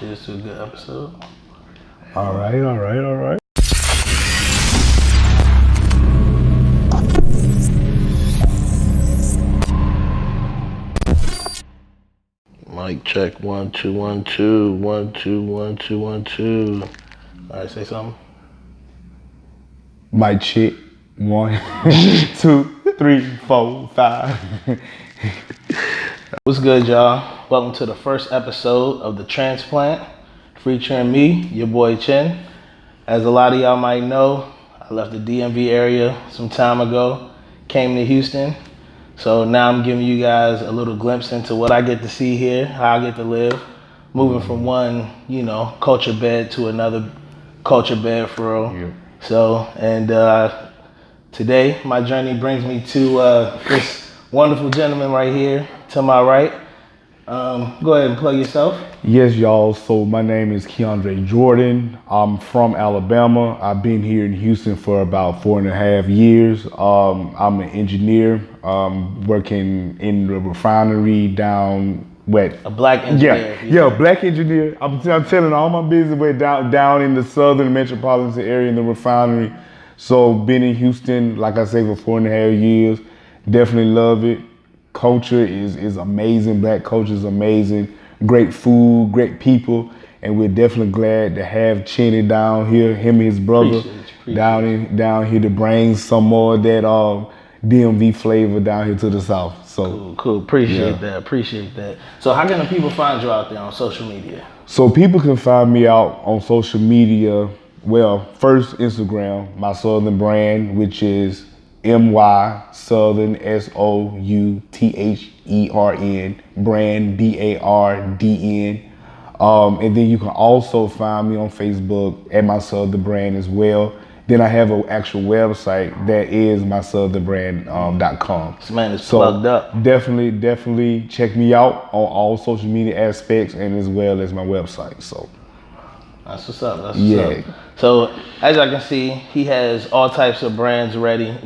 Cheers to a good episode. All right. Mic check, 1 2 1 2 1 2 1 2 1 2. All right, say something. Mic check. 1, 2, 3, 4, 5. What's good, y'all? Welcome to the first episode of the Transplant, featuring me, your boy Chin. As a lot of y'all might know, I left the DMV area some time ago, came to Houston. So now I'm giving you guys a little glimpse into what I get to see here, how I get to live, moving from one, culture bed to another culture bed for real. Yeah. So, and today my journey brings me to this wonderful gentleman right here to my right. Go ahead and plug yourself. Yes, y'all. So my name is Keandre Jordan. I'm from Alabama. I've been here in Houston for about 4.5 years. I'm an engineer, working in the refinery down wet. A black engineer. Yeah, black engineer. I'm telling all my business way down in the southern metropolitan area in the refinery. So been in Houston, like I say, for 4.5 years. Definitely love it. Culture is amazing. Black culture is amazing. Great food, great people, and we're definitely glad to have Chenny down here, him and his brother down here to bring some more of that DMV flavor down here to the south. So cool. Appreciate that. So how can the people find you out there on social media? So people can find me out on social media. Well, first Instagram, my Southern brand, which is MY Southern SOUTHERN brand BARDN. And then you can also find me on Facebook at my Southern brand as well. Then I have an actual website that is mysouthernbrand.com. This man is plugged up. Definitely check me out on all social media aspects and as well as my website. So that's what's up. So as I can see, he has all types of brands ready,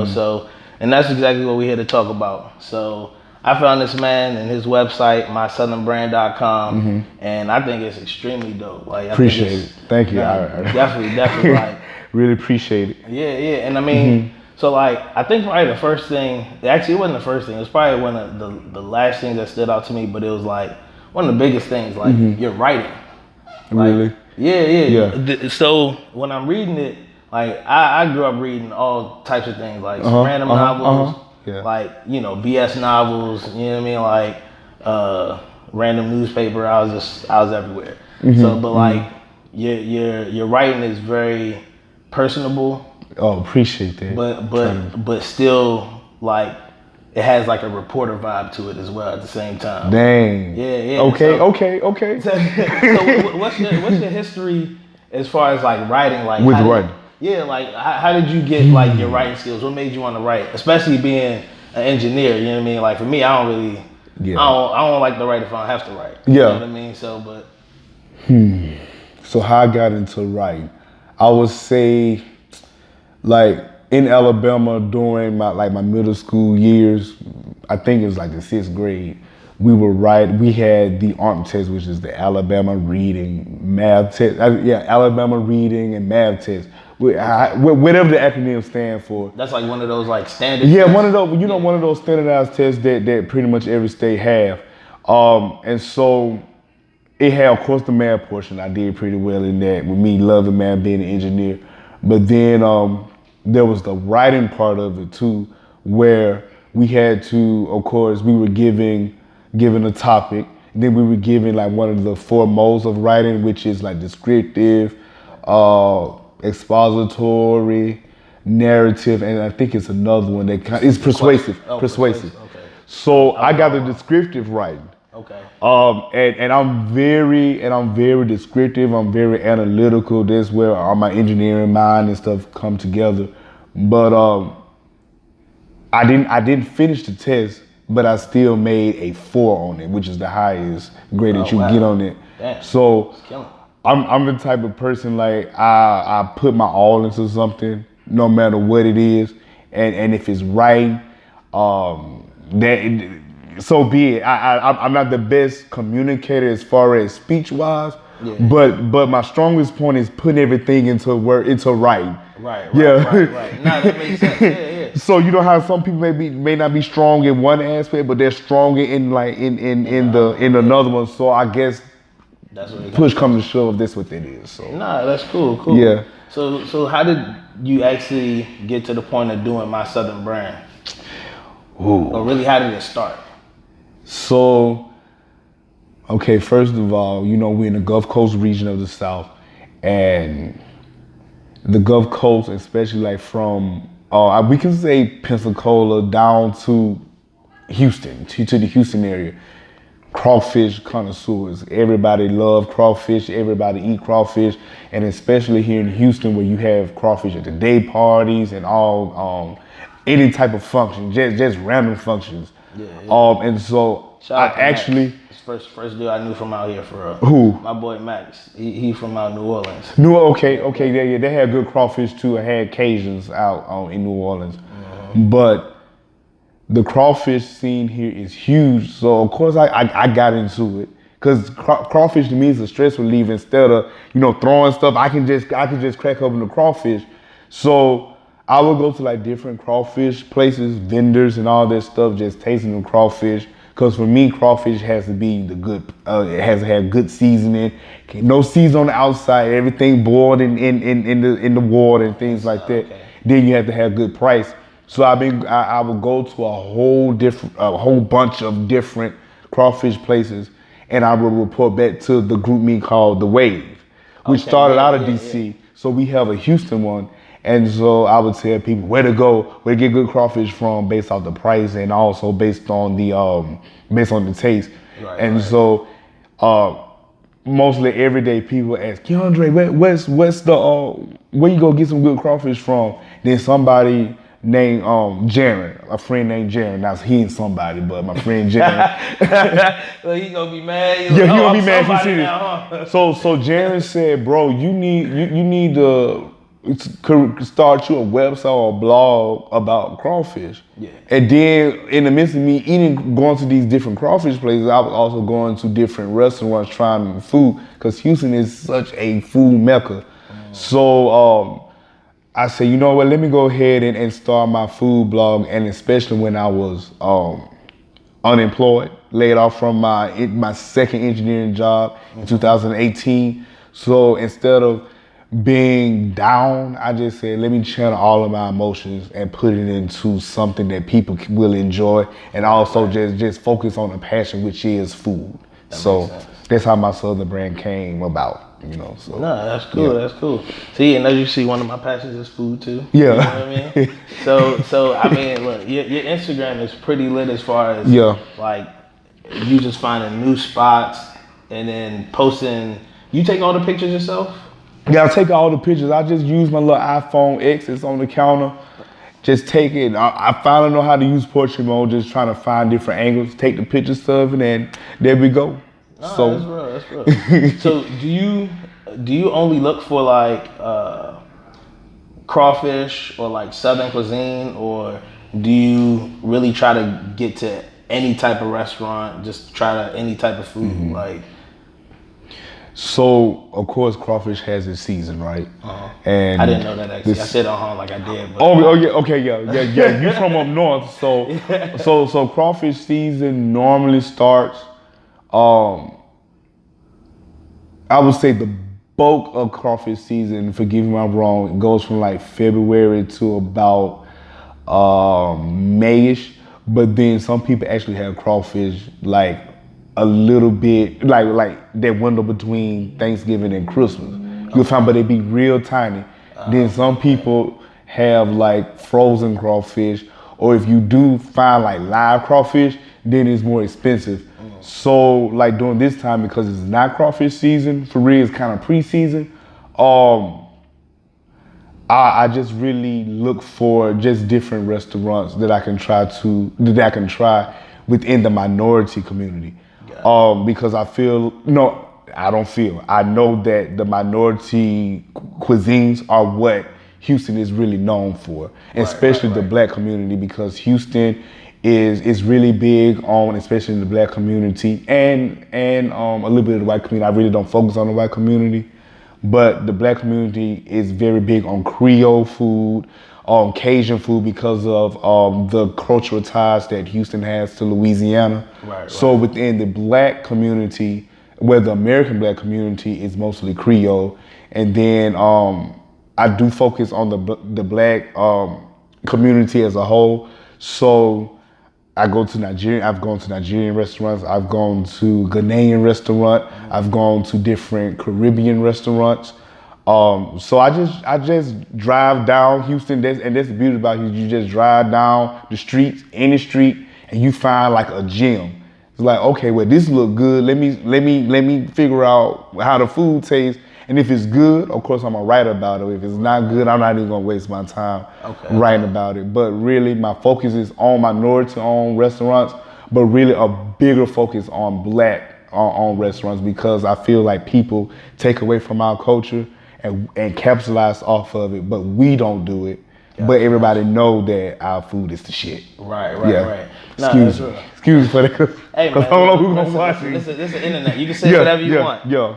so, and that's exactly what we're here to talk about. So I found this man and his website, mysouthernbrand.com, and I think it's extremely dope. Like, appreciate it. Thank you. Definitely like. Really appreciate it. Yeah. And I mean, so like, I think probably the first thing, actually it wasn't the first thing, it was probably one of the last things that stood out to me, but it was like one of the biggest things, like your writing. Like, really? Yeah. So when I'm reading it, like I grew up reading all types of things, like some random novels, like, BS novels, you know what I mean? Like random newspaper, I was everywhere. So, but like your writing is very personable. Oh, appreciate that. But still, like, it has like a reporter vibe to it as well at the same time. Dang. Yeah. Okay. So what's your history as far as like writing? Like with writing? Yeah, like how did you get like your writing skills? What made you want to write? Especially being an engineer, you know what I mean? Like for me, I don't like to write if I don't have to write. Yeah. You know what I mean? So So how I got into writing, I would say, like, in Alabama during my middle school years, I think it was like the 6th grade, we had the ARM test, which is the Alabama Reading Math Test. Alabama Reading and Math Test. Whatever the acronym stands for. That's like one of those like standard tests? One of those standardized tests that pretty much every state have. And so it had, of course, the math portion. I did pretty well in that, with me loving math, being an engineer. But then there was the writing part of it too, where we had to, of course, we were given a topic. Then we were given like one of the 4 modes of writing, which is like descriptive, expository, narrative, and I think it's another one that is persuasive. Persuasive. Okay. So I got the descriptive writing. Okay. And I'm very descriptive. I'm very analytical. That's where all my engineering mind and stuff come together. But I didn't finish the test, but I still made a 4 on it, which is the highest grade that you get on it. Damn. So I'm the type of person, like, I put my all into something, no matter what it is, and if it's right, so be it. I'm not the best communicator as far as speech wise, but my strongest point is putting everything into writing. Right. Yeah. Nah, that makes sense. Yeah. So you know how some people may not be strong in one aspect, but they're stronger in like in another one. So I guess that's what push comes to shove, that's what it is. So nah, that's cool. Yeah. So how did you actually get to the point of doing My Southern Brand? Ooh. Or really, how did it start? So, okay, first of all, you know, we're in the Gulf Coast region of the South, and the Gulf Coast, especially like from, we can say Pensacola down to Houston, to the Houston area, crawfish connoisseurs. Everybody love crawfish, everybody eat crawfish, and especially here in Houston where you have crawfish at the day parties and all, any type of function, just random functions. And so Shout out I to actually Max. First dude I knew from out here for real. Who? My boy Max. He from out New Orleans. Okay, they had good crawfish too. I had Cajuns out in New Orleans, but the crawfish scene here is huge. So of course I got into it because crawfish to me is a stress relief. Instead of throwing stuff, I can just crack open the crawfish. So I would go to like different crawfish places, vendors and all that stuff, just tasting the crawfish. Because for me, crawfish has to be the good, it has to have good seasoning. No season on the outside, everything boiled in the water and things like that. Okay. Then you have to have good price. So I would go to a whole bunch of different crawfish places, and I would report back to the group me called The Wave, which started out of DC. Yeah. So we have a Houston one. And so I would tell people where to go, where to get good crawfish from based off the price and also based on the taste. So mostly everyday people ask, Keandre, where you go get some good crawfish from? Then somebody named Jaron, a friend named Jaron. Now he ain't somebody, but my friend Jaron. Well, he gonna be mad. He gonna be mad if he see this. So Jaron said, bro, you need to start you a website or a blog about crawfish. Yeah. And then in the midst of me going to these different crawfish places, I was also going to different restaurants trying food because Houston is such a food mecca. So I said, you know what, let me go ahead and start my food blog, and especially when I was unemployed, laid off from my second engineering job in 2018. So instead of being down, I just said, let me channel all of my emotions and put it into something that people will enjoy, and also just focus on the passion, which is food. So that's how My Southern Brand came about. So no, that's cool. Yeah. That's cool. See, and as you see, one of my passions is food too. Yeah. You know what I mean? So I mean, look, your Instagram is pretty lit as far as like you just finding new spots and then posting. You take all the pictures yourself? Yeah, I take all the pictures. I just use my little iPhone X. It's on the counter. Just take it. I finally know how to use portrait mode. Just trying to find different angles, take the picture stuff, and then there we go. Oh, that's real. So do you only look for like crawfish or like Southern cuisine, or do you really try to get to any type of restaurant, just try to any type of food? Mm-hmm. Like. So of course crawfish has its season, right? And I didn't know that actually. I said like I did. But yeah. You're from up north, so crawfish season normally starts. I would say the bulk of crawfish season, forgive me if I'm wrong, it goes from like February to about Mayish. But then some people actually have crawfish like a little bit like that window between Thanksgiving and Christmas. You'll find, but they be real tiny. Then some people have like frozen crawfish, or if you do find like live crawfish, then it's more expensive. So like during this time, because it's not crawfish season, for real, it's kind of pre-season. I just really look for just different restaurants that I can try within the minority community. Because I know that the minority cuisines are what Houston is really known for, especially the black community, because Houston is really big on, especially in the black community and a little bit of the white community. I really don't focus on the white community, but the black community is very big on Creole food, Cajun food because of the cultural ties that Houston has to Louisiana. Right. So within the black community, where the American black community is mostly Creole, and then I do focus on the black community as a whole. So I go to Nigeria. I've gone to Nigerian restaurants. I've gone to Ghanaian restaurant. I've gone to different Caribbean restaurants. So I just drive down Houston. That's the beauty about Houston. You just drive down the streets, any street, and you find like a gem. It's like, okay, well, this look good. Let me figure out how the food tastes. And if it's good, of course, I'm gonna write about it. If it's not good, I'm not even gonna waste my time writing about it. But really, my focus is on minority-owned restaurants, but really a bigger focus on black-owned restaurants, because I feel like people take away from our culture and capitalize off of it, but we don't do it. But everybody know that our food is the shit. Right. No, Excuse me for that, because hey, I don't know who's gonna watch it. This is the internet. You can say whatever you want. Yeah.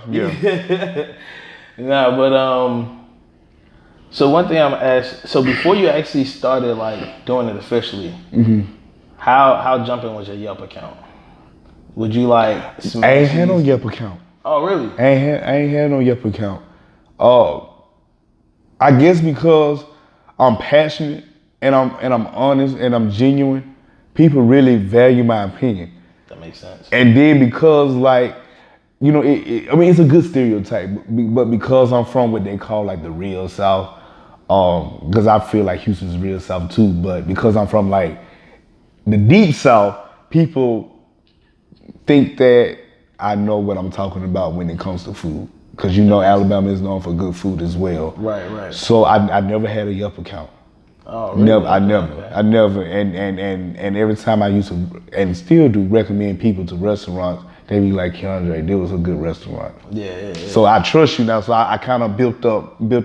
Nah, but so one thing I'm gonna ask. So before you actually started like doing it officially, how jumping was your Yelp account? Would you like? I ain't had no Yelp account. Oh really? I ain't had no Yelp account. I guess because I'm passionate and I'm honest and I'm genuine, people really value my opinion. That makes sense. And then because like, you know, I mean, it's a good stereotype, but because I'm from what they call like the real South, because I feel like Houston's real South too, but because I'm from like the deep South, people think that I know what I'm talking about when it comes to food. Because you know Alabama is known for good food as well. Right. So I never had a Yelp account. Oh, really? Never, I never. And every time I used to, and still do, recommend people to restaurants, they be like, Keandre, there was a good restaurant. Yeah. So I trust you now. So I kind of built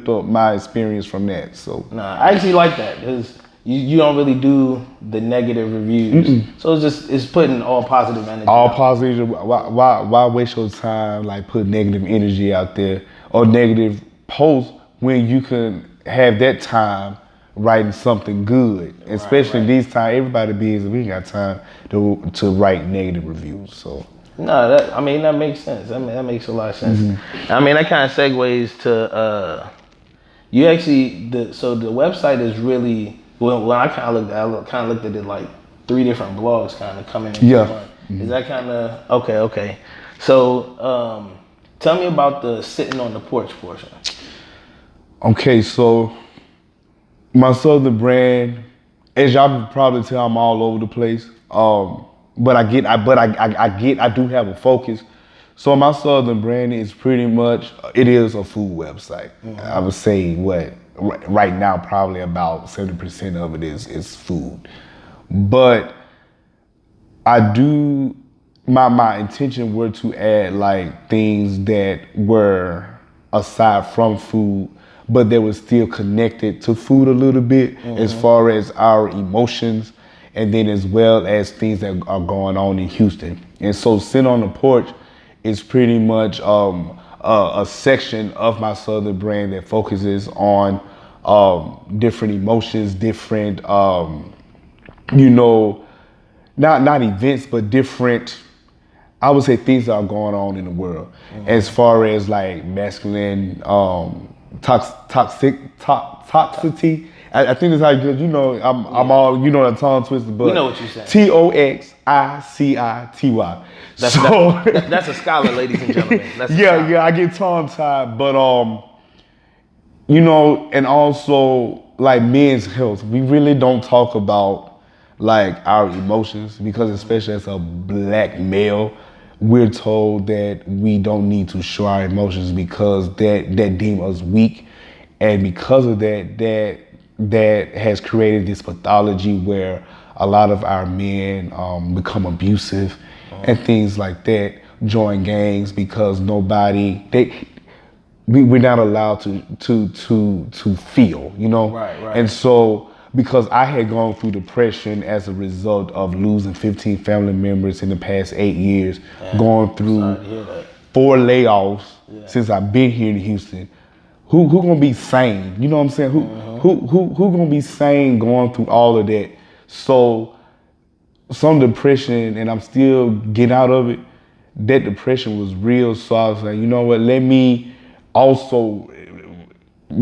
up my experience from that. So Nah, I actually like that because you don't really do the negative reviews. So it's putting all positive energy. All positive. Why waste your time like put negative energy out there or negative posts when you can have that time writing something good, especially in these times. Everybody busy. We ain't got time to write negative reviews. So no, that makes sense. That makes a lot of sense. I mean, that kind of segues to you actually. So the website is really when I kind of looked at it like 3 different blogs kind of coming in. Yeah. Is that kind of okay? So tell me about the sitting on the porch portion. Okay, so my Southern brand, as y'all can probably tell, I'm all over the place. But I do have a focus. So my Southern brand is pretty much, it is a food website. I would say right now probably about 70% of it is food. But I do, my intention were to add like things that were aside from food, but they were still connected to food a little bit as far as our emotions, and then as well as things that are going on in Houston. And so Sit on the Porch is pretty much a section of my Southern brand that focuses on different emotions, different, not events, but different, I would say, things that are going on in the world as far as like masculine toxicity. I think that's how you know I'm all the tongue twisted, but we know what you're saying. TOXICITY. That's a scholar, ladies and gentlemen. Yeah, I get tongue tied, but and also like men's health. We really don't talk about like our emotions because especially as a black male, we're told that we don't need to show our emotions because that deem us weak, and because of that has created this pathology where a lot of our men become abusive and things like that, join gangs because we're not allowed to feel, Right. And so because I had gone through depression as a result of losing 15 family members in the past 8 years, going through 4 layoffs since I've been here in Houston. Who gonna be sane? You know what I'm saying? Who gonna be sane going through all of that? So some depression, and I'm still getting out of it. That depression was real, so I was like, you know what? Let me also,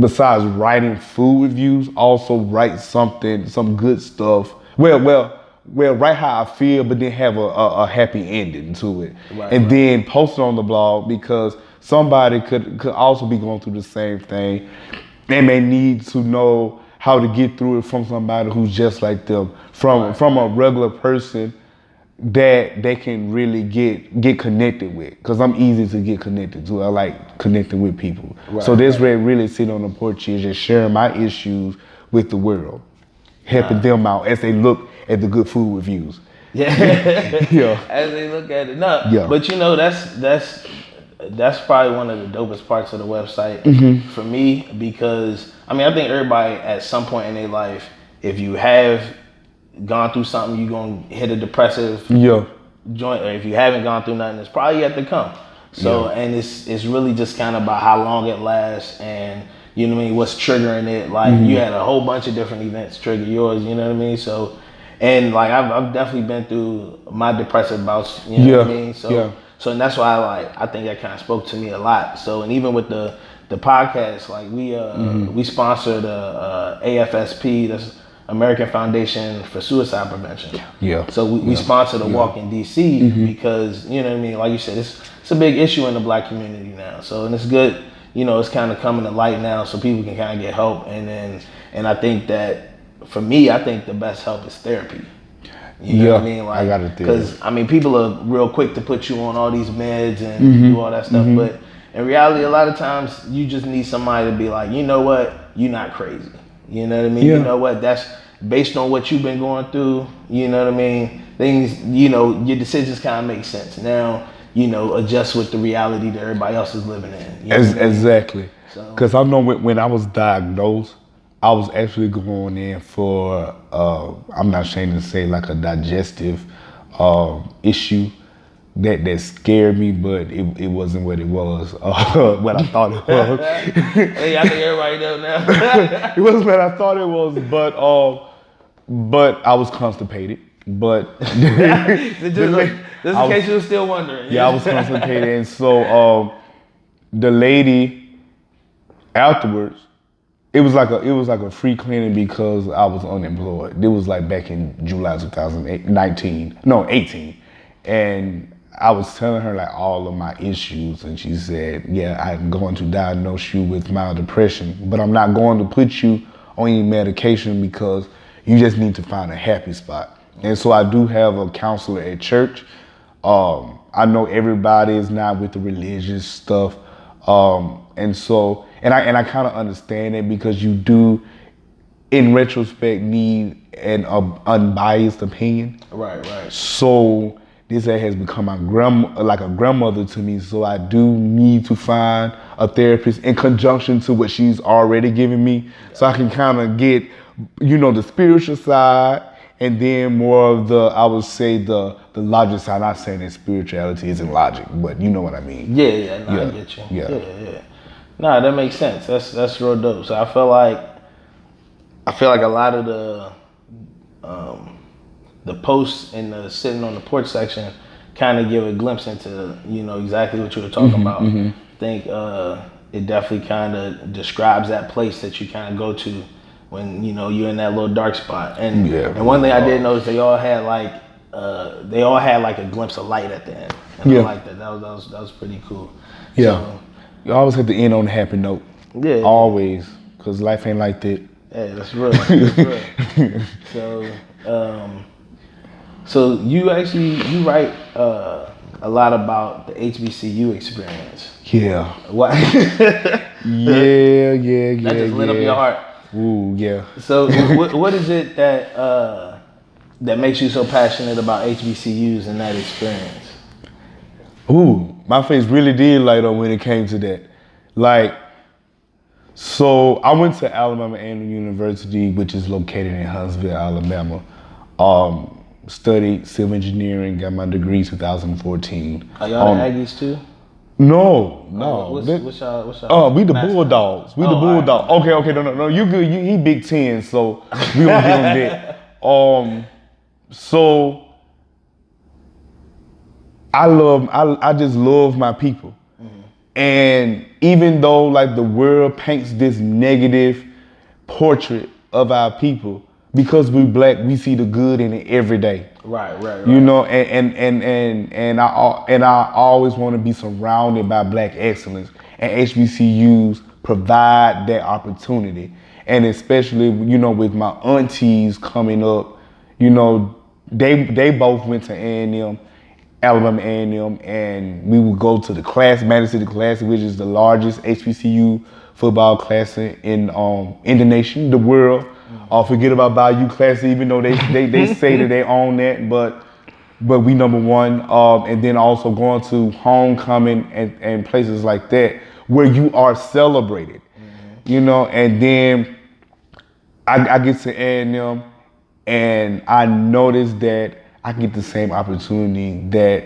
besides writing food reviews, also write some good stuff. Well, write how I feel, but then have a happy ending to it, and then post it on the blog, because somebody could also be going through the same thing, and they need to know how to get through it from somebody who's just like them, from a regular person that they can really get connected with. Because I'm easy to get connected to. I like connecting with people. So this way, really sit on the porch is just sharing my issues with the world, helping them out as they look at the good food reviews. Yeah. As they look at it. No. But you know, that's probably one of the dopest parts of the website for me, because I mean, I think everybody at some point in their life, if you have gone through something, you're gonna hit a depressive joint, or if you haven't gone through nothing, it's probably yet to come. So and it's really just kind of about how long it lasts, and you know what I mean, what's triggering it. Like you had a whole bunch of different events trigger yours, you know what I mean? So, and like I've definitely been through my depressive bouts, you know what I mean? So so, and that's why I think that kind of spoke to me a lot. So, and even with the podcast, like we sponsor the AFSP, that's American Foundation for Suicide Prevention. So we sponsor the walk in DC because, you know what I mean, like you said, it's a big issue in the Black community now. So, and it's good, you know, it's kind of coming to light now, so people can kind of get help. And I think that for me, I think the best help is therapy. You know what I mean? Like, I got it. Because I mean, people are real quick to put you on all these meds and do all that stuff, but in reality, a lot of times you just need somebody to be like, you know what, you're not crazy. You know what I mean? You know what, that's based on what you've been going through. You know what I mean? Things, you know, your decisions kind of make sense now. You know, adjust with the reality that everybody else is living in. You know exactly. Because I know when I was diagnosed, I was actually going in for, I'm not ashamed to say, like a digestive issue that scared me, but it wasn't what it was, what I thought it was. Hey, I think everybody knows now. It wasn't what I thought it was, but I was constipated. But just in case you were still wondering. Yeah, I was constipated, and so the lady afterwards, it was like a free clinic because I was unemployed. It was like back in July 2018, and I was telling her like all of my issues, and she said, yeah, I'm going to diagnose you with mild depression, but I'm not going to put you on any medication because you just need to find a happy spot. And so I do have a counselor at church. I know everybody is not with the religious stuff. And I kind of understand it, because you do, in retrospect, need an unbiased opinion. Right. So this has become my a grandmother to me. So I do need to find a therapist in conjunction to what she's already given me, so I can kind of get, you know, the spiritual side, and then more of the, I would say the logic side. Not saying that spirituality isn't logic, but you know what I mean. I get you. Yeah. Nah, that makes sense. That's real dope. So I feel like a lot of the posts in the sitting on the porch section kind of give a glimpse into, you know, exactly what you were talking about. I think it definitely kind of describes that place that you kind of go to when, you know, you're in that little dark spot. And one thing I did notice, they all had like a glimpse of light at the end. And I like that. That was pretty cool. So, you always have to end on a happy note. Always, because life ain't like that. Yeah, that's real. So you write a lot about the HBCU experience. Yeah. What? Yeah. That just lit up your heart. Ooh, yeah. So what is it that makes you so passionate about HBCUs and that experience? Ooh, my face really did light up when it came to that. Like, So I went to Alabama A&M University, which is located in Huntsville, Alabama. Studied civil engineering, got my degree 2014. Are y'all the Aggies too? No. What's y'all? We the Bulldogs. We the Bulldogs. Right. Okay. No. You good? He Big Ten, so we gonna give him that. So I just love my people. And even though like the world paints this negative portrait of our people, because we black, we see the good in it every day. Right. You know, and I always want to be surrounded by black excellence, and HBCUs provide that opportunity. And especially, you know, with my aunties coming up, you know, they both went to A&M, Alabama A&M, and we would go to the Madison City Classic, which is the largest HBCU football classic in the nation, the world. Forget about Bayou Classic, even though they say that they own that, but we number one. And then also going to homecoming and places like that where you are celebrated, you know. And then I get to A&M, and I noticed that I get the same opportunity that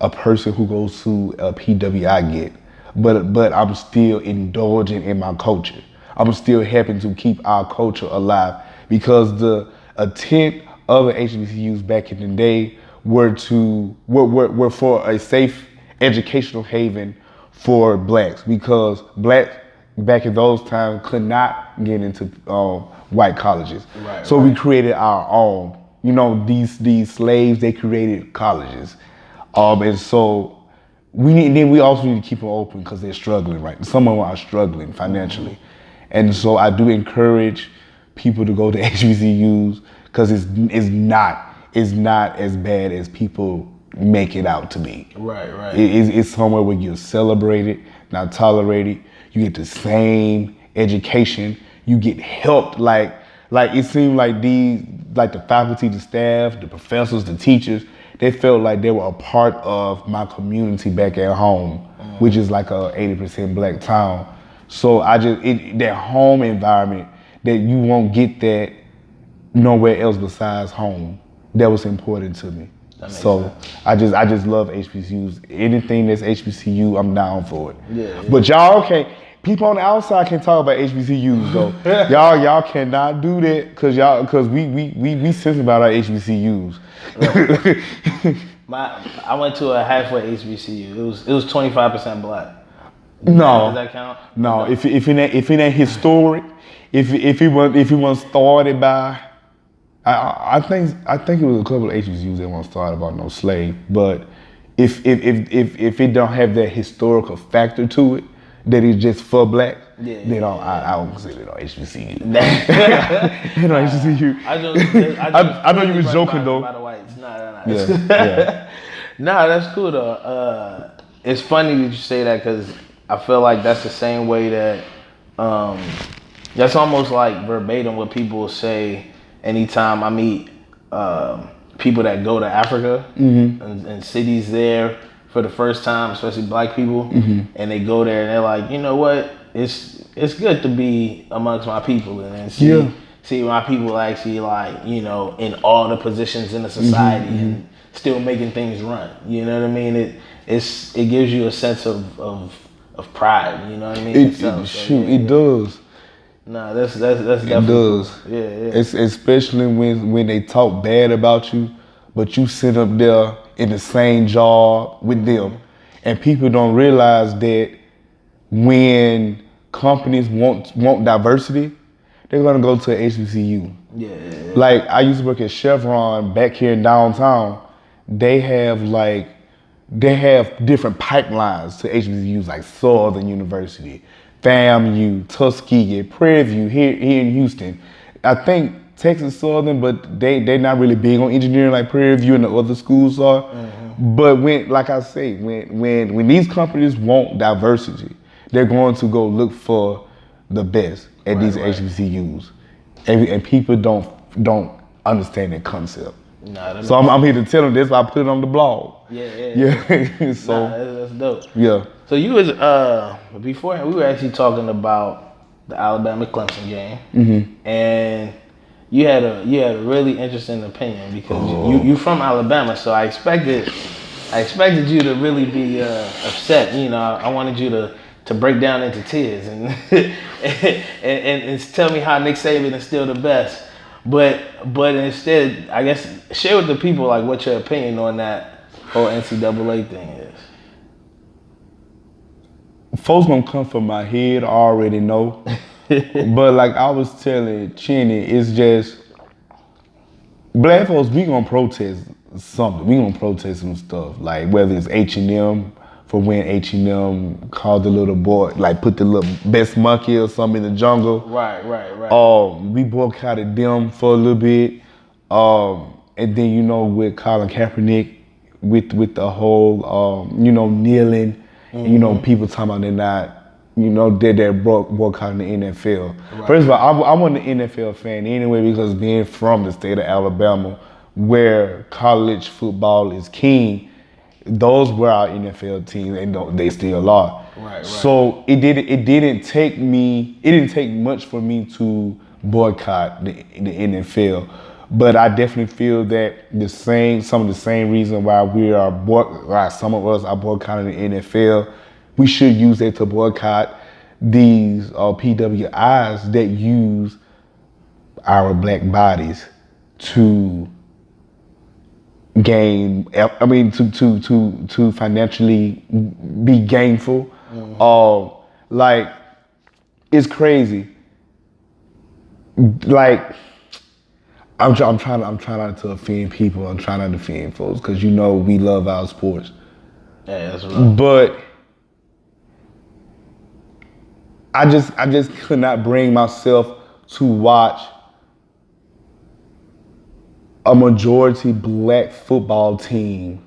a person who goes to a PWI get, but I'm still indulging in my culture. I'm still helping to keep our culture alive, because the intent of the HBCUs back in the day were for a safe educational haven for blacks, because blacks back in those times could not get into white colleges. So we created our own. You know, these slaves, they created colleges, and so we also need to keep them open because they're struggling, right? Some of them are struggling financially. And so I do encourage people to go to HBCUs, because it's not as bad as people make it out to be. Right. It's somewhere where you're celebrated, not tolerated. You get the same education. You get helped. Like it seemed like the faculty, the staff, the professors, the teachers, they felt like they were a part of my community back at home, which is like a 80% black town. So that home environment, that you won't get that nowhere else besides home. That was important to me. So I just love HBCUs. Anything that's HBCU, I'm down for it. Yeah. But y'all can't. People on the outside can talk about HBCUs though. y'all cannot do that because we sensitive about our HBCUs. Right. I went to a halfway HBCU. It was 25% black. No. Does that count? No. If it ain't historic, if it wasn't started by, I think it was a couple of HBCUs that weren't started by no slave. But if it don't have that historical factor to it, that it's just for black, then I don't consider it on HBCU. HBCU. I know you was joking though. Nah. Yeah. Nah, that's cool though. It's funny that you say that, because I feel like that's the same way that that's almost like verbatim what people will say anytime I meet people that go to Africa and cities there for the first time, especially black people, and they go there and they're like, you know what, it's good to be amongst my people and see my people actually, like, you know, in all the positions in the society and still making things run. You know what I mean? It gives you a sense of pride. You know what I mean? It does. Nah, that's definitely. It does. Yeah. It's especially when they talk bad about you, but you sit up there in the same job with them, and people don't realize that when companies want diversity, they're gonna go to a HBCU. Yeah. Like I used to work at Chevron back here in downtown. They have different pipelines to HBCUs, like Southern University, FAMU, Tuskegee, Prairie View here in Houston. I think Texas Southern, but they're not really big on engineering like Prairie View and the other schools are. But when these companies want diversity, they're going to go look for the best at these HBCUs, and people don't understand that concept. Nah, so I'm here to tell them this. Why I put it on the blog. Yeah. So that's dope. Yeah. So you was before we were actually talking about the Alabama Clemson game, and you had a really interesting opinion because you from Alabama, so I expected you to really be upset. You know, I wanted you to break down into tears and and tell me how Nick Saban is still the best. But instead, I guess share with the people like what your opinion on that whole NCAA thing is. Folks gonna come from my head, I already know. But like I was telling Chenny, it's just black folks, we gonna protest something. We gonna protest some stuff. Like whether it's H&M for when H&M called the little boy, like put the little best monkey or something in the jungle. Right. We boycotted them for a little bit. And then, you know, with Colin Kaepernick, with the whole, you know, kneeling, and, you know, people talking about they're not, you know, they're boycotting the NFL. Right. First of all, I wasn't an NFL fan anyway because being from the state of Alabama, where college football is king, those were our NFL teams, and they still are. Right. So it didn't take much for me to boycott the NFL. But I definitely feel that some of the same reason why some of us are boycotting the NFL, we should use it to boycott these PWIs that use our black bodies to gain. I mean, to financially be gainful. Like it's crazy. Like. I'm trying not to offend people. I'm trying not to offend folks because you know we love our sports. Yeah, that's right. But I just could not bring myself to watch a majority black football team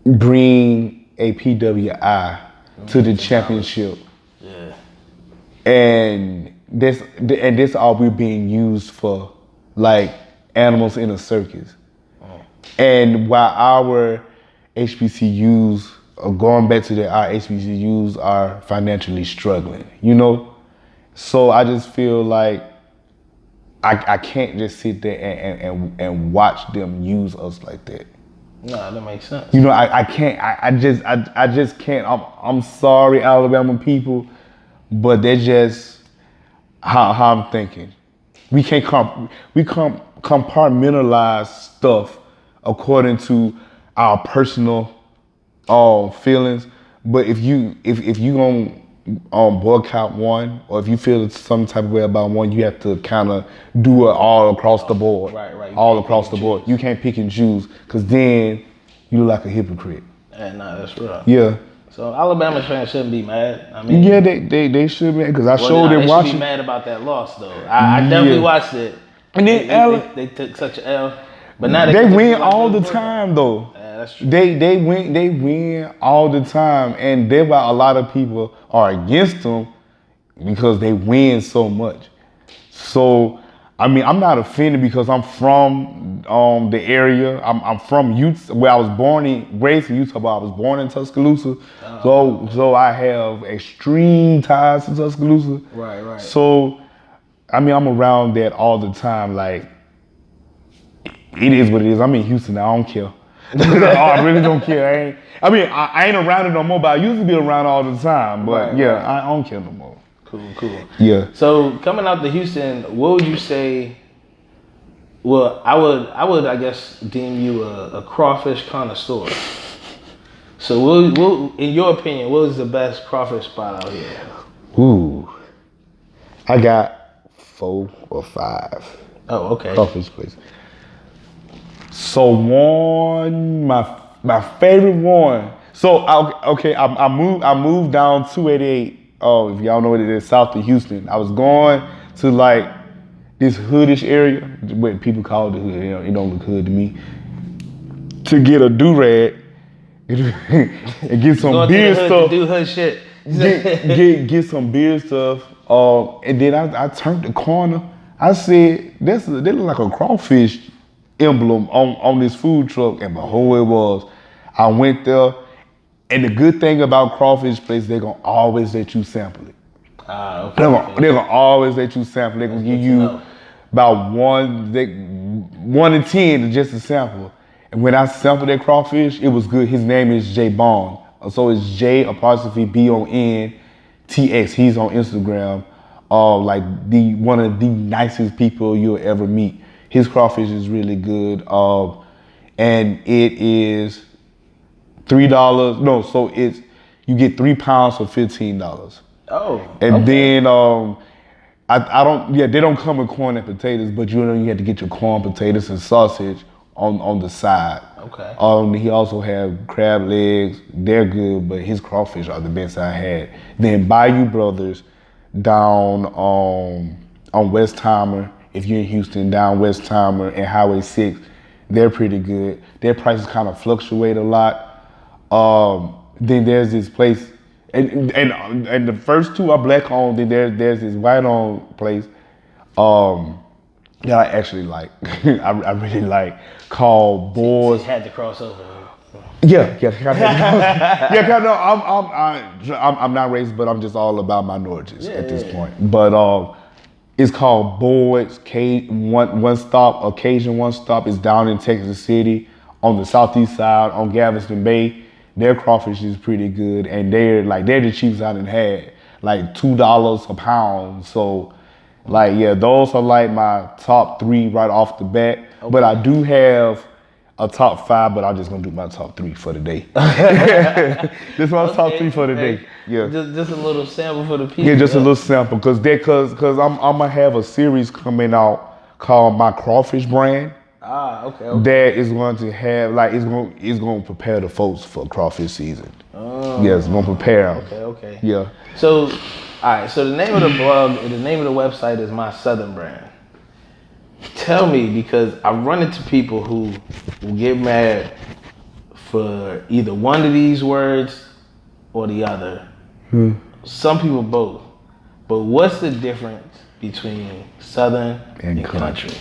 bring a PWI to the championship. Yeah. And this all we're being used for, like animals in a circus. And while our HBCUs are going back to our HBCUs are financially struggling, you know? So I just feel like I can't just sit there and watch them use us like that. No, that makes sense. You know, I can't. I just can't. I'm sorry, Alabama people, but they're just how I'm thinking. We can't compartmentalize stuff according to our personal feelings. But if you gonna boycott one, or if you feel some type of way about one, you have to kind of do it all across the board. Right. All across the board. You can't pick and choose, because then you look like a hypocrite. Yeah, nah, that's right. Yeah. So Alabama fans shouldn't be mad. I mean, yeah, they should be, because I showed them watching. They should be mad about that loss though. I definitely watched it. And then they took such an L, but now they win all the time though. Yeah, that's true. They win all the time, and that's why a lot of people are against them, because they win so much. So I mean, I'm not offended because I'm from the area. I'm from Utah, where I was raised in Utah, but I was born in Tuscaloosa. So I have extreme ties to Tuscaloosa. Right. So, I mean, I'm around that all the time. Like, it is what it is. I'm in Houston now. I don't care. I really don't care. I ain't around it no more, but I used to be around all the time. But I don't care no more. Cool. Yeah. So coming out to Houston, what would you say? Well, I would I guess deem you a crawfish connoisseur. So, in your opinion, what is the best crawfish spot out here? Ooh, I got 4 or 5. Oh, okay. Crawfish place. So one, my favorite one. So I moved down 288. Oh, if y'all know what it is, south of Houston. I was going to like this hoodish area, what people call it the hood. It don't look hood to me. To get a do-rag and get some beer stuff. Do hood shit. get some beer stuff. And then I turned the corner. I said, they look like a crawfish emblem on this food truck, and behold, it was. I went there. And the good thing about crawfish places, they're gonna always let you sample it. Okay. They're gonna always let you sample. They're gonna give you about 1 to 10 just a sample. And when I sampled that crawfish, it was good. His name is J Bond. So it's J apostrophe BONTX. He's on Instagram. Like one of the nicest people you'll ever meet. His crawfish is really good. And it is $3. No, so you get 3 pounds for $15. Oh. And then I don't. Yeah, they don't come with corn and potatoes, but you have to get your corn, potatoes, and sausage on the side. Okay. He also have crab legs. They're good, but his crawfish are the best I had. Then Bayou Brothers down on Westheimer. If you're in Houston, down Westheimer and Highway 6, they're pretty good. Their prices kind of fluctuate a lot. Then there's this place. And the first two are black owned. Then there's this white owned place that I actually like. I really like, called Boys. So you had to cross over. Yeah. I'm not racist, but I'm just all about minorities at this point. But it's called Boyd's One Stop. Occasion One Stop is down in Texas City on the southeast side on Galveston Bay. Their crawfish is pretty good, and they're the cheapest I done had, like $2 a pound. So, those are like my top 3 right off the bat. Okay. But I do have a top 5, but I'm just gonna do my top 3 for the day. This is my top 3 for the day. Yeah. Just a little sample for the people. Yeah, just a little sample, cause I'm gonna have a series coming out called My Crawfish Brand. Okay. That is going to have it's going to prepare the folks for crawfish season. Oh. Yeah, it's going to prepare them. Okay. Yeah. So, all right. So the name of the blog, the name of the website is My Southern Brand. Tell me, because I run into people who will get mad for either one of these words or the other. Some people both. But what's the difference between Southern and country?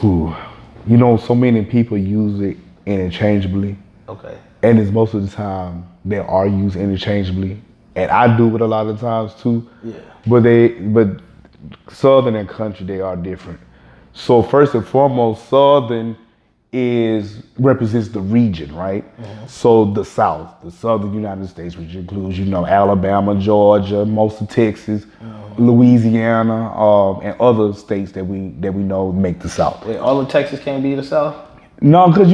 So many people use it interchangeably. Okay. And it's most of the time they are used interchangeably. And I do it a lot of times too. Yeah. But Southern and country, they are different. So first and foremost, Southern represents the region, right? Mm-hmm. So the South, the Southern United States, which includes, Alabama, Georgia, most of Texas, Louisiana, and other states that we know make the South. Wait, all of Texas can't be the South? No, because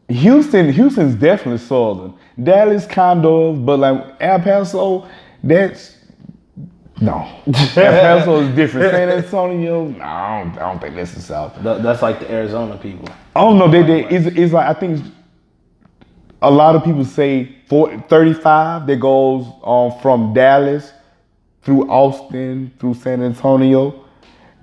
Houston's definitely Southern. Dallas kind of, but El Paso, that's no. El Paso is different. San Antonio, no, I don't think that's the South. That's like the Arizona people. Oh no, it's like, I think a lot of people say 35 that goes from Dallas through Austin, through San Antonio.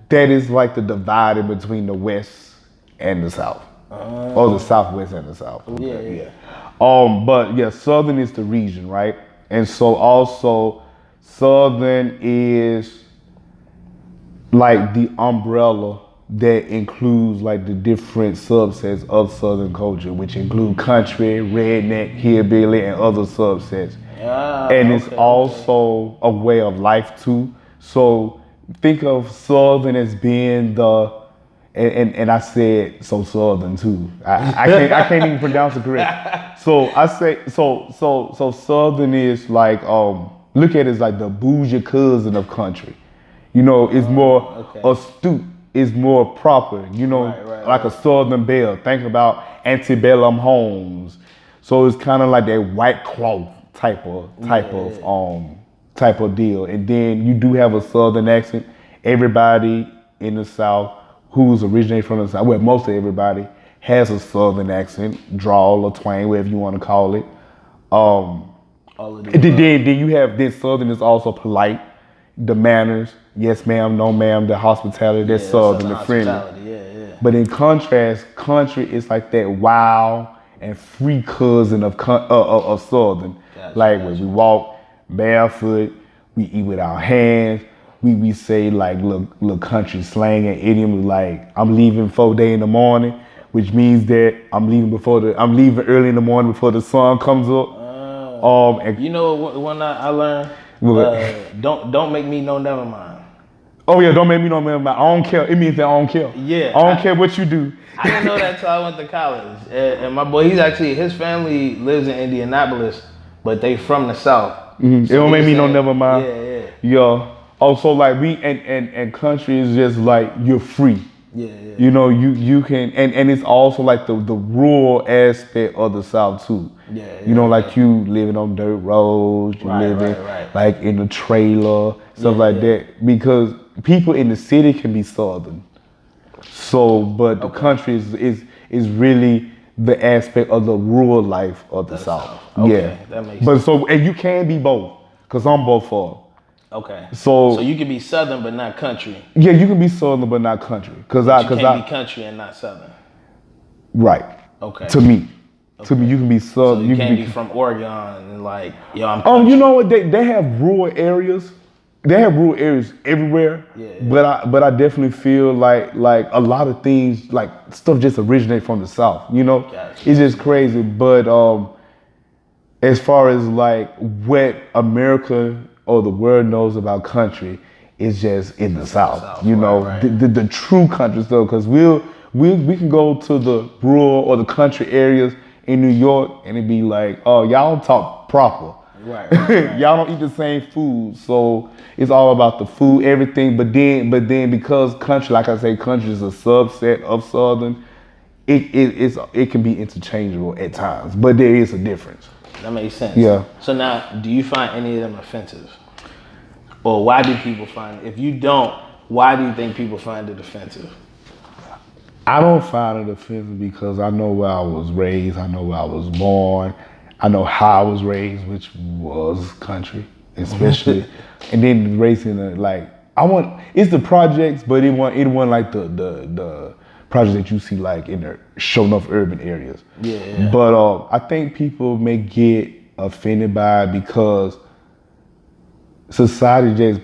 That is like the divide in between the West and the South. Or the Southwest and the South. Yeah. But yeah, Southern is the region, right? And so also Southern is like the umbrella that includes like the different subsets of Southern culture, which include country, redneck, hillbilly, and other subsets. And it's also a way of life too. So think of Southern as being and I said so Southern too. I can't even pronounce it correct. So I say so Southern is like look at it as like the bougie cousin of country. It's more astute, it's more proper, like a Southern belle. Think about antebellum homes. So it's kind of like that white cloth type of deal. And then you do have a Southern accent. Everybody in the South who's originated from the South, well, most of everybody has a Southern accent, drawl or twang, whatever you want to call it. Then you have this Southern is also polite, the manners, yes ma'am, no ma'am, the hospitality, that's Southern, the friendly. Yeah. But in contrast, country is like that wild and free cousin of Southern. When we walk barefoot, we eat with our hands. We say like little country slang and idiom, like I'm leaving 4 days in the morning, which means that I'm leaving early in the morning before the sun comes up. And one I learned, Don't make me no never mind. Oh yeah, don't make me no man. I don't care. It means that I don't care. Yeah, I don't care what you do. I didn't know that till I went to college. And my boy, his family lives in Indianapolis, but they from the South. It don't make me no never mind. Yeah. Yeah. Also, like we and country is just like you're free. Yeah. You know, you can and it's also like the rural aspect of the South too. Yeah. You know, like you living on dirt roads, you living like in a trailer, stuff like that. Because people in the city can be Southern. So, but the country is really the aspect of the rural life of the South. Okay, that makes sense. So, and you can be both, because I'm both for them. Okay. So you can be Southern but not country. Yeah, you can be Southern but not country. You can't be country and not Southern. Right. Okay. To me. Okay. To me, you can be Southern. So you can't be from Oregon and like, yo, I'm country. You know what? They have rural areas. They have rural areas everywhere. Yeah. But I definitely feel like a lot of things, like stuff just originate from the South. You know? Gotcha. It's just crazy. But as far as like what America or the world knows about country, is just in the South. You know, the true country stuff. Because we can go to the rural or the country areas in New York and it'd be like, oh, y'all don't talk proper. Right. Y'all don't eat the same food. So it's all about the food, everything. But then because country, like I say, country is a subset of Southern, it can be interchangeable at times. But there is a difference. That makes sense. Yeah. So now, do you find any of them offensive? Or why do people find it? If you don't, why do you think people find it offensive? I don't find it offensive because I know where I was raised. I know where I was born. I know how I was raised, which was country, especially. And then raising it's the projects, but it wasn't like the projects that you see like in the show enough urban areas. Yeah. But I think people may get offended by it because society just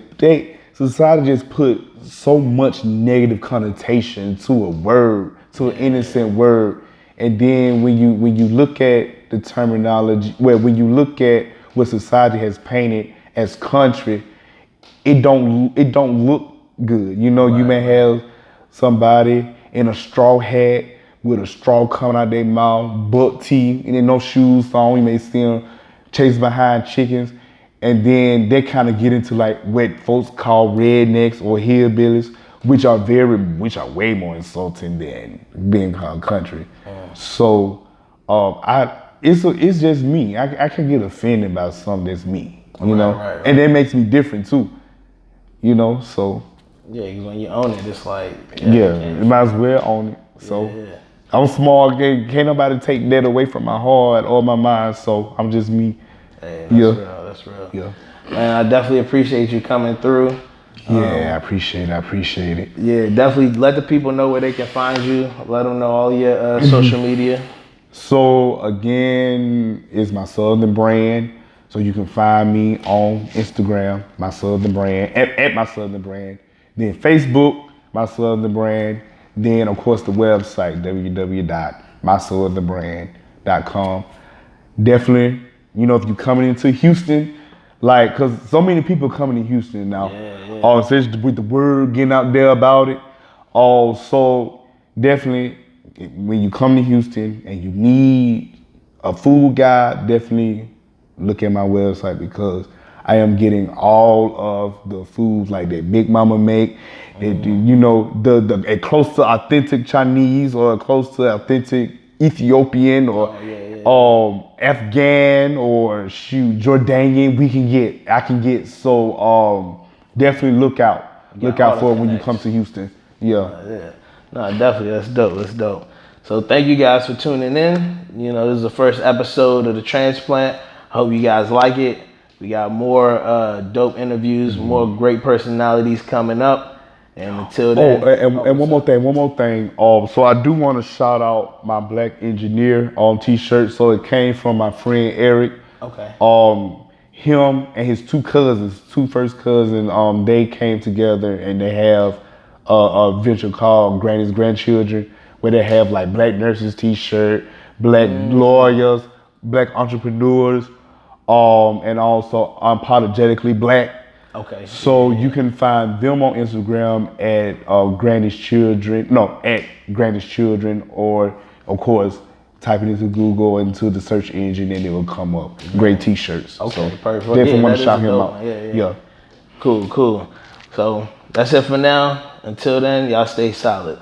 put so much negative connotation to a word, to an innocent word. And then when you look at the terminology, when you look at what society has painted as country, it don't look good. You know, you may have somebody in a straw hat with a straw coming out their mouth, buck teeth, and then no shoes on. You may see them chase behind chickens. And then they kind of get into like what folks call rednecks or hillbillies, which are way more insulting than being called country. So it's just me. I can get offended by something that's me, you know, and that makes me different too, you know. So yeah, because when you own it, it's like you might as well own it. So I'm small. Can't nobody take that away from my heart or my mind. So I'm just me. Hey, that's real. Yeah. Man, I definitely appreciate you coming through. I appreciate it. Yeah, definitely let the people know where they can find you. Let them know all your social media. So again, it's my Southern brand. So you can find me on Instagram, my Southern brand, at my Southern brand. Then Facebook, my Southern brand. Then of course the website, www.mysouthernbrand.com. Definitely. You know, if you're coming into Houston, like, because so many people coming to Houston now, especially with the word getting out there about it. So definitely, when you come to Houston and you need a food guide, definitely look at my website because I am getting all of the foods like that Big Mama make, you know, the close to authentic Chinese or close to authentic Ethiopian or Afghan or Jordanian I can get. So definitely look out for it when you come to Houston. No, definitely, that's dope. So thank you guys for tuning in. You know, this is the first episode of the Transplant. I hope you guys like it. We got more dope interviews, more great personalities coming up. And until then. And one more thing. So I do want to shout out my Black Engineer t-shirt. So it came from my friend Eric. Okay. Him and his two first cousins, they came together and they have a venture called Granny's Grandchildren, where they have like Black nurses t-shirt, Black lawyers, Black entrepreneurs, and also Unapologetically Black. Okay. So you can find them on Instagram at Granny's Children. No, at Granny's Children, or of course, type it into Google into the search engine and it will come up. Great T-shirts. Okay, so perfect. Definitely want that to shout is him dope. out. Yeah. Cool. So that's it for now. Until then, y'all stay solid.